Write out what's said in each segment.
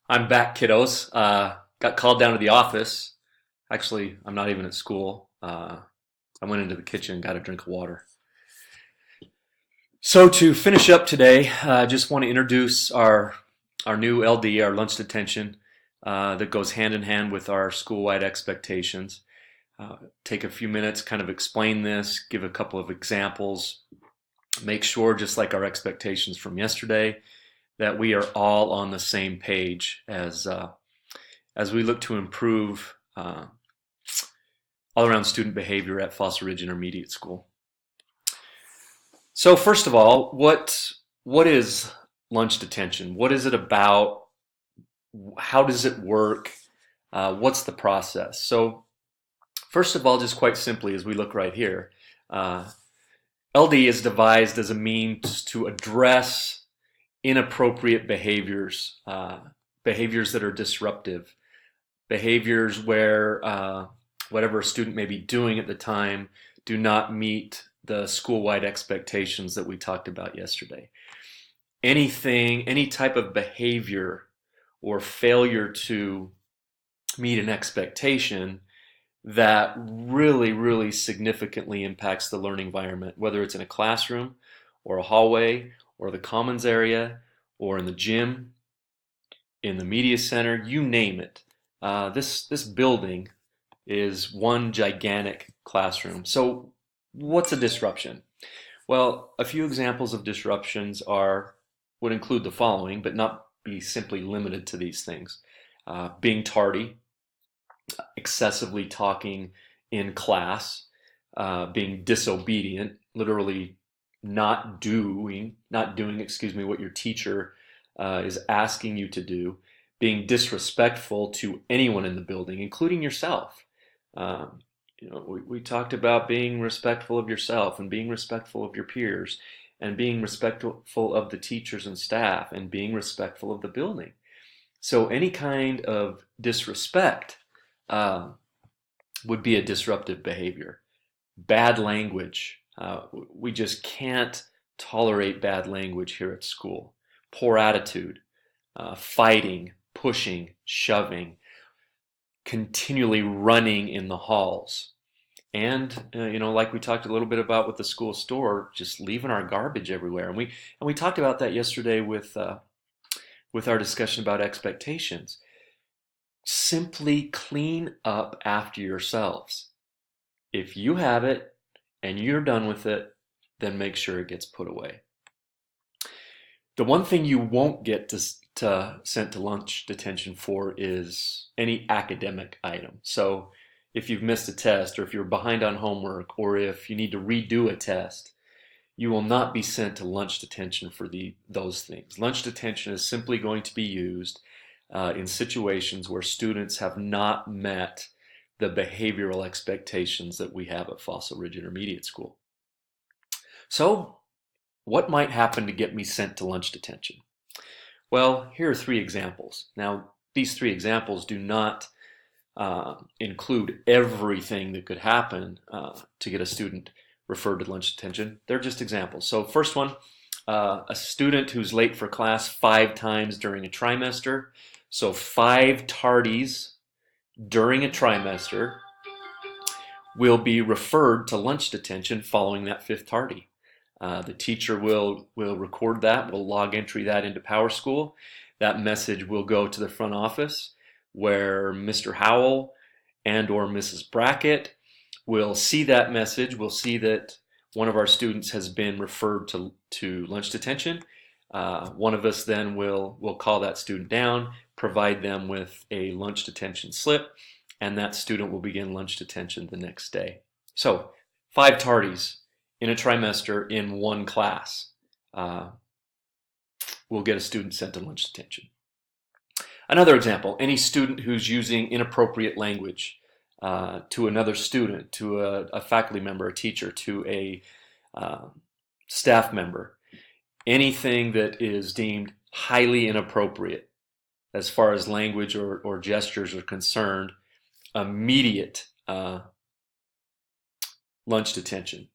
I'm back, kiddos. Got called down to the office. Actually, I'm not even at school. I went into the kitchen and got a drink of water. So to finish up today, I just want to introduce our new LD, our lunch detention, that goes hand in hand with our school-wide expectations. Take a few minutes, kind of explain this, give a couple of examples, make sure, just like our expectations from yesterday, that we are all on the same page as we look to improve all around student behavior at Fossil Ridge Intermediate School. So first of all, what is lunch detention? What is it about? How does it work? What's the process? So first of all, just quite simply, as we look right here, LD is devised as a means to address inappropriate behaviors, behaviors that are disruptive, behaviors where whatever a student may be doing at the time do not meet the school-wide expectations that we talked about yesterday. Any type of behavior or failure to meet an expectation that really significantly impacts the learning environment, whether it's in a classroom or a hallway or the commons area or in the gym, in the media center, you name it. This building is one gigantic classroom. So what's a disruption? Well, a few examples of disruptions would include the following, but not be simply limited to these things. Being tardy, excessively talking in class, being disobedient, literally not doing, what your teacher is asking you to do, being disrespectful to anyone in the building, including yourself. We talked about being respectful of yourself and being respectful of your peers and being respectful of the teachers and staff and being respectful of the building. So any kind of disrespect would be a disruptive behavior. Bad language. We just can't tolerate bad language here at school. Poor attitude, fighting, pushing, shoving, continually running in the halls. And like we talked a little bit about with the school store, just leaving our garbage everywhere. And we talked about that yesterday with our discussion about expectations. Simply clean up after yourselves. If you have it and you're done with it, then make sure it gets put away. The one thing you won't get sent to lunch detention for is any academic item. So if you've missed a test, or if you're behind on homework, or if you need to redo a test, you will not be sent to lunch detention for those things. Lunch detention is simply going to be used in situations where students have not met the behavioral expectations that we have at Fossil Ridge Intermediate School. So, what might happen to get me sent to lunch detention? Well, here are three examples. Now, these three examples do not include everything that could happen to get a student referred to lunch detention. They're just examples. So first one, a student who's late for class 5 times during a trimester. So 5 tardies during a trimester will be referred to lunch detention following that 5th tardy. The teacher will record that, will log entry that into PowerSchool. That message will go to the front office where Mr. Howell and or Mrs. Brackett will see that message, will see that one of our students has been referred to lunch detention. One of us then will call that student down, provide them with a lunch detention slip, and that student will begin lunch detention the next day. So 5 tardies in a trimester in one class will get a student sent to lunch detention. Another example, any student who's using inappropriate language to another student, to a faculty member, a teacher, to a staff member, anything that is deemed highly inappropriate as far as language or gestures are concerned, immediate lunch detention,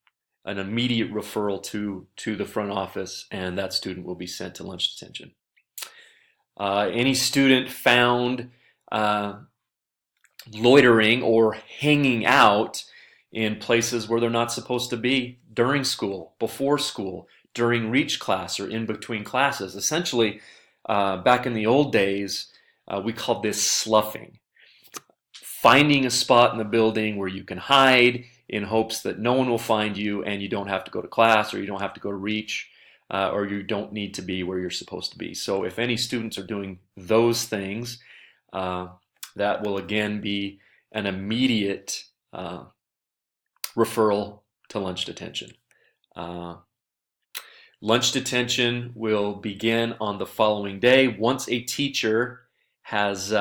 an immediate referral to the front office, and that student will be sent to lunch detention. Any student found loitering or hanging out in places where they're not supposed to be during school, before school, during reach class, or in between classes. Essentially, back in the old days, we called this sloughing. Finding a spot in the building where you can hide in hopes that no one will find you and you don't have to go to class, or you don't have to go to reach, or you don't need to be where you're supposed to be. So if any students are doing those things, that will again be an immediate referral to lunch detention. Lunch detention will begin on the following day. Once a teacher has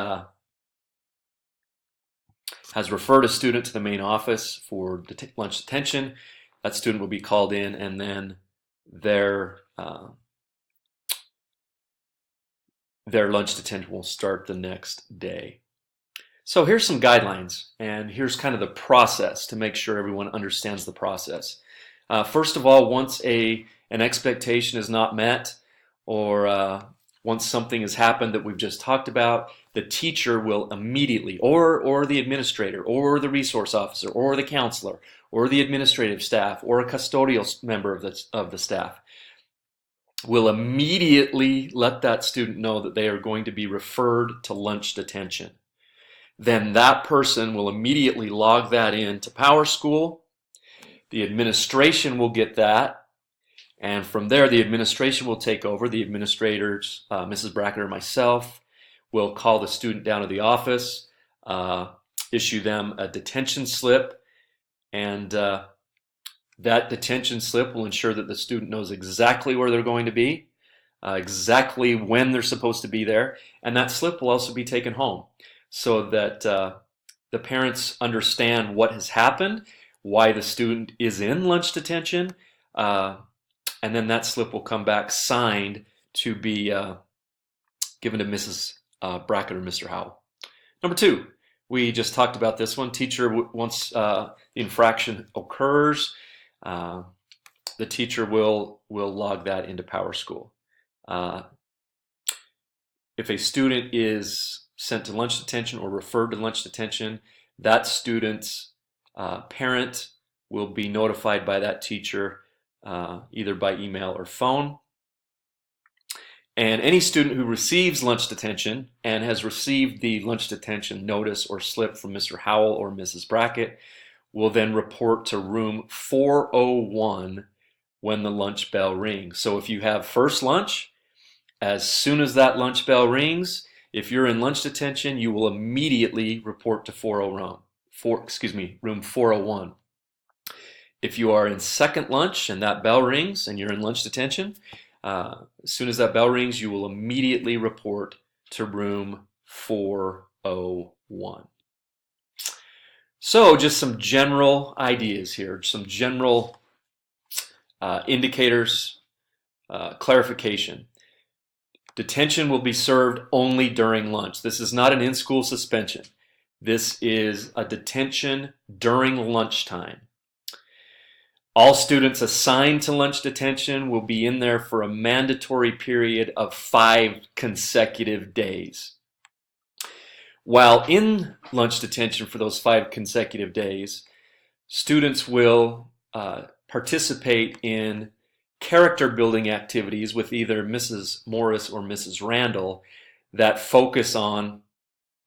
referred a student to the main office for lunch detention, that student will be called in, and then their lunch detention will start the next day. So here's some guidelines, and here's kind of the process to make sure everyone understands the process. First of all, once an expectation is not met, or once something has happened that we've just talked about, the teacher will immediately, or the administrator, or the resource officer, or the counselor, or the administrative staff, or a custodial member of the staff, will immediately let that student know that they are going to be referred to lunch detention. Then that person will immediately log that in to PowerSchool. The administration will get that, and from there the administration will take over. The administrators, Mrs. Brackett or myself, will call the student down to the office, issue them a detention slip, and that detention slip will ensure that the student knows exactly where they're going to be, exactly when they're supposed to be there, and that slip will also be taken home so that the parents understand what has happened, why the student is in lunch detention, and then that slip will come back signed to be given to Mrs. Brackett or Mr. Howell. Number two, we just talked about this one. Teacher, once the infraction occurs, the teacher will log that into PowerSchool. If a student is sent to lunch detention or referred to lunch detention, that student's parent will be notified by that teacher either by email or phone. And any student who receives lunch detention and has received the lunch detention notice or slip from Mr. Howell or Mrs. Brackett will then report to room 401 when the lunch bell rings. So if you have first lunch, as soon as that lunch bell rings, if you're in lunch detention, you will immediately report to room 401. If you are in second lunch and that bell rings and you're in lunch detention, as soon as that bell rings, you will immediately report to room 401. So just some general ideas here, some general indicators, clarification. Detention will be served only during lunch. This is not an in-school suspension. This is a detention during lunchtime. All students assigned to lunch detention will be in there for a mandatory period of 5 consecutive days. While in lunch detention for those 5 consecutive days, students will participate in character building activities with either Mrs. Morris or Mrs. Randall that focus on,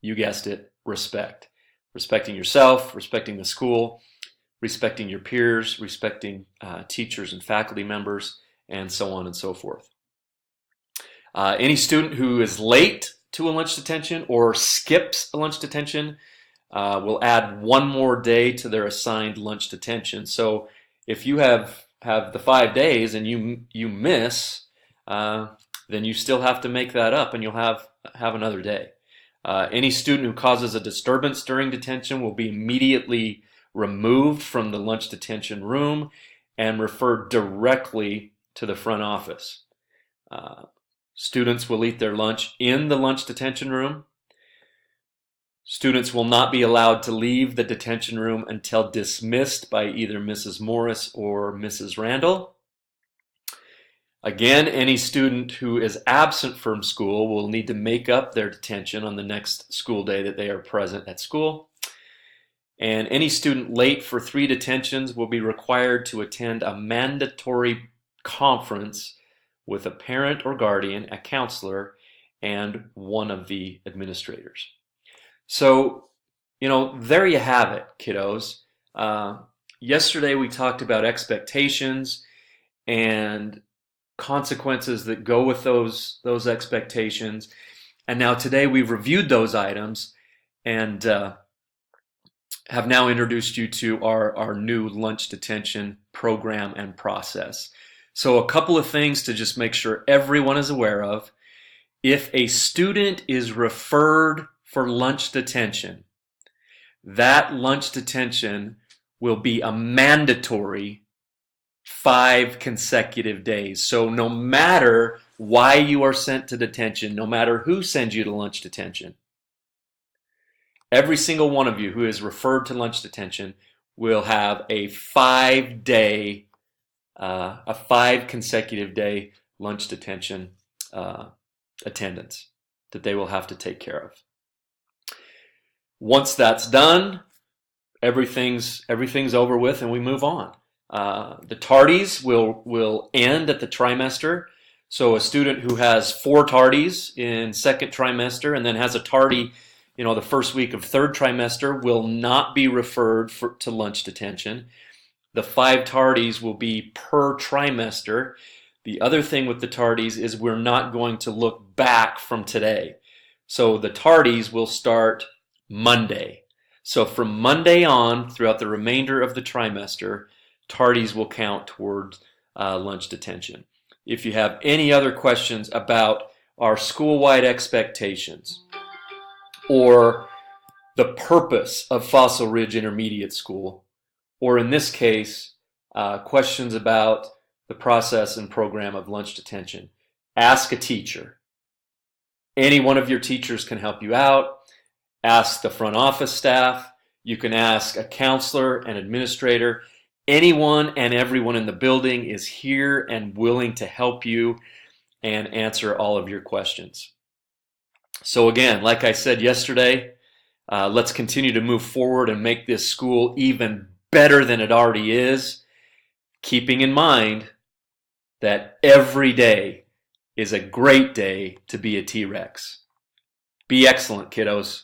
you guessed it, respect. Respecting yourself, respecting the school, respecting your peers, respecting teachers and faculty members, and so on and so forth. Any student who is late to a lunch detention or skips a lunch detention will add 1 more day to their assigned lunch detention. So if you have the 5 days and you miss, then you still have to make that up, and you'll have another day. Any student who causes a disturbance during detention will be immediately removed from the lunch detention room and referred directly to the front office. Students will eat their lunch in the lunch detention room. Students will not be allowed to leave the detention room until dismissed by either Mrs. Morris or Mrs. Randall. Again, any student who is absent from school will need to make up their detention on the next school day that they are present at school. And any student late for 3 detentions will be required to attend a mandatory conference with a parent or guardian, a counselor, and one of the administrators. So, there you have it, kiddos. Yesterday we talked about expectations and consequences that go with those expectations. And now today we've reviewed those items and have now introduced you to our new lunch detention program and process. So a couple of things to just make sure everyone is aware of. If a student is referred for lunch detention, that lunch detention will be a mandatory 5 consecutive days. So no matter why you are sent to detention, no matter who sends you to lunch detention, every single one of you who is referred to lunch detention will have a 5 consecutive day lunch detention attendance that they will have to take care of. Once that's done, everything's over with and we move on. The tardies will end at the trimester. So a student who has 4 tardies in second trimester and then has a tardy, the first week of third trimester will not be referred to lunch detention. The 5 tardies will be per trimester. The other thing with the tardies is we're not going to look back from today. So the tardies will start Monday. So from Monday on, throughout the remainder of the trimester, tardies will count towards lunch detention. If you have any other questions about our school-wide expectations or the purpose of Fossil Ridge Intermediate School, or in this case, questions about the process and program of lunch detention, ask a teacher. Any one of your teachers can help you out. Ask the front office staff. You can ask a counselor, an administrator. Anyone and everyone in the building is here and willing to help you and answer all of your questions. So again, like I said yesterday, let's continue to move forward and make this school even better than it already is, keeping in mind that every day is a great day to be a T-Rex. Be excellent, kiddos.